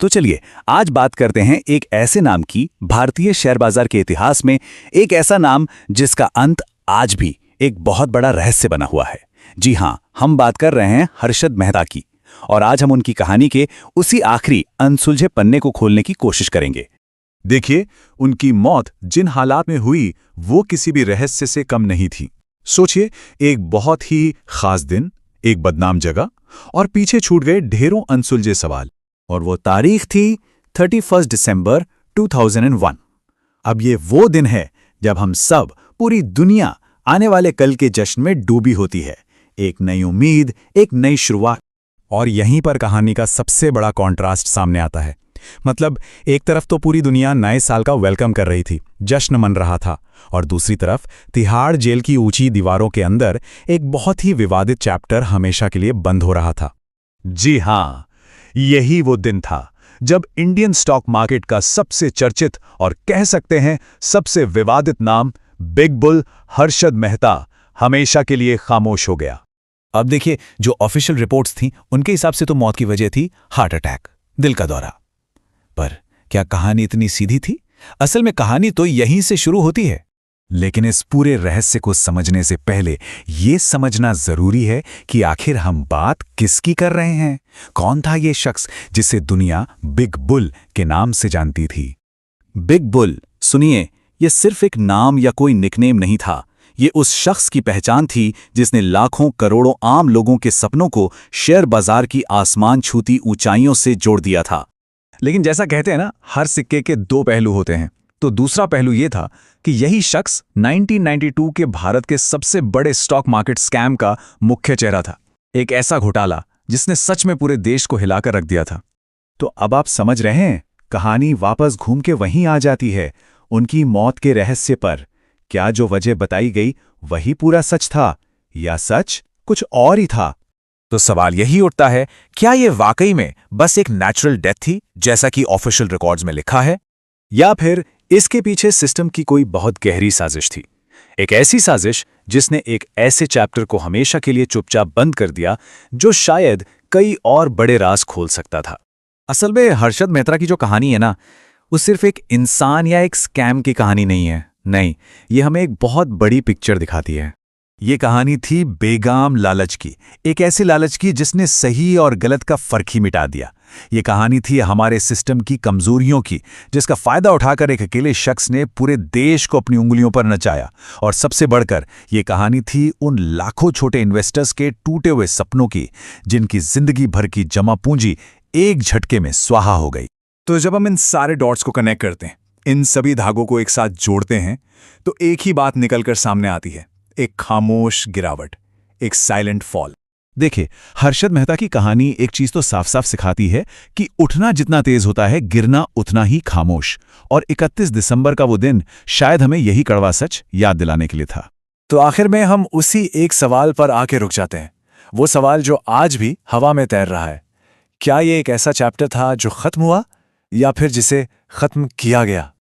तो चलिए आज बात करते हैं एक ऐसे नाम की भारतीय शेयर बाजार के इतिहास में, एक ऐसा नाम जिसका अंत आज भी एक बहुत बड़ा रहस्य बना हुआ है। जी हाँ, हम बात कर रहे हैं हर्षद मेहता की। और आज हम उनकी कहानी के उसी आखिरी अनसुलझे पन्ने को खोलने की कोशिश करेंगे। देखिए, उनकी मौत जिन हालात में हुई वो किसी भी रहस्य से कम नहीं थी। सोचिए, एक बहुत ही खास दिन, एक बदनाम जगह और पीछे छूट गए ढेरों अनसुलझे सवाल। और वो तारीख थी 31 दिसंबर 2001। अब ये वो दिन है जब हम सब, पूरी दुनिया आने वाले कल के जश्न में डूबी होती है। एक नई उम्मीद, एक नई शुरुआत। और यहीं पर कहानी का सबसे बड़ा कॉन्ट्रास्ट सामने आता है। मतलब एक तरफ तो पूरी दुनिया नए साल का वेलकम कर रही थी, जश्न मन रहा था, और दूसरी तरफ तिहाड़ जेल की ऊंची दीवारों के अंदर एक बहुत ही विवादित चैप्टर हमेशा के लिए बंद हो रहा था। जी हाँ, यही वो दिन था जब इंडियन स्टॉक मार्केट का सबसे चर्चित और कह सकते हैं सबसे विवादित नाम बिग बुल हर्षद मेहता हमेशा के लिए खामोश हो गया। अब देखिए, जो ऑफिशियल रिपोर्ट्स थीं उनके हिसाब से तो मौत की वजह थी हार्ट अटैक, दिल का दौरा। पर क्या कहानी इतनी सीधी थी? असल में कहानी तो यहीं से शुरू होती है। लेकिन इस पूरे रहस्य को समझने से पहले ये समझना जरूरी है कि आखिर हम बात किसकी कर रहे हैं। कौन था ये शख्स जिसे दुनिया बिग बुल के नाम से जानती थी? बिग बुल, सुनिए, ये सिर्फ एक नाम या कोई निकनेम नहीं था। ये उस शख्स की पहचान थी जिसने लाखों करोड़ों आम लोगों के सपनों को शेयर बाजार की आसमान छूती ऊंचाइयों से जोड़ दिया था। लेकिन जैसा कहते हैं ना, हर सिक्के के दो पहलू होते हैं। तो दूसरा पहलू ये था कि यही शख्स 1992 के भारत के सबसे बड़े स्टॉक मार्केट स्कैम का मुख्य चेहरा था। एक ऐसा घोटाला जिसने सच में पूरे देश को हिलाकर रख दिया था। तो अब आप समझ रहे हैं, कहानी वापस घूम के वहीं आ जाती है, उनकी मौत के रहस्य पर। क्या जो वजह बताई गई वही पूरा सच था, या सच कुछ और ही था? तो सवाल यही उठता है, क्या ये वाकई में बस एक नेचुरल डेथ थी जैसा कि ऑफिशियल रिकॉर्ड्स में लिखा है, या फिर इसके पीछे सिस्टम की कोई बहुत गहरी साजिश थी? एक ऐसी साजिश जिसने एक ऐसे चैप्टर को हमेशा के लिए चुपचाप बंद कर दिया जो शायद कई और बड़े राज खोल सकता था। असल में हर्षद मेहता की जो कहानी है ना, वो सिर्फ एक इंसान या एक स्कैम की कहानी नहीं है। नहीं, ये हमें एक बहुत बड़ी पिक्चर दिखाती है। ये कहानी थी बेगाम लालच की, एक ऐसे लालच की जिसने सही और गलत का फर्क ही मिटा दिया। ये कहानी थी हमारे सिस्टम की कमजोरियों की, जिसका फायदा उठाकर एक अकेले शख्स ने पूरे देश को अपनी उंगलियों पर नचाया। और सबसे बढ़कर ये कहानी थी उन लाखों छोटे इन्वेस्टर्स के टूटे हुए सपनों की, जिनकी जिंदगी भर की जमा पूंजी एक झटके में स्वाहा हो गई। तो जब हम इन सारे डॉट्स को कनेक्ट करते हैं, इन सभी धागों को एक साथ जोड़ते हैं, तो एक ही बात निकलकर सामने आती है, एक खामोश गिरावट, एक साइलेंट फॉल। देखिए, हर्षद मेहता की कहानी एक चीज तो साफ साफ सिखाती है कि उठना जितना तेज होता है, गिरना उतना ही खामोश। और 31 दिसंबर का वो दिन शायद हमें यही कड़वा सच याद दिलाने के लिए था। तो आखिर में हम उसी एक सवाल पर आके रुक जाते हैं, वो सवाल जो आज भी हवा में तैर रहा है। क्या ये एक ऐसा चैप्टर था जो खत्म हुआ, या फिर जिसे खत्म किया गया?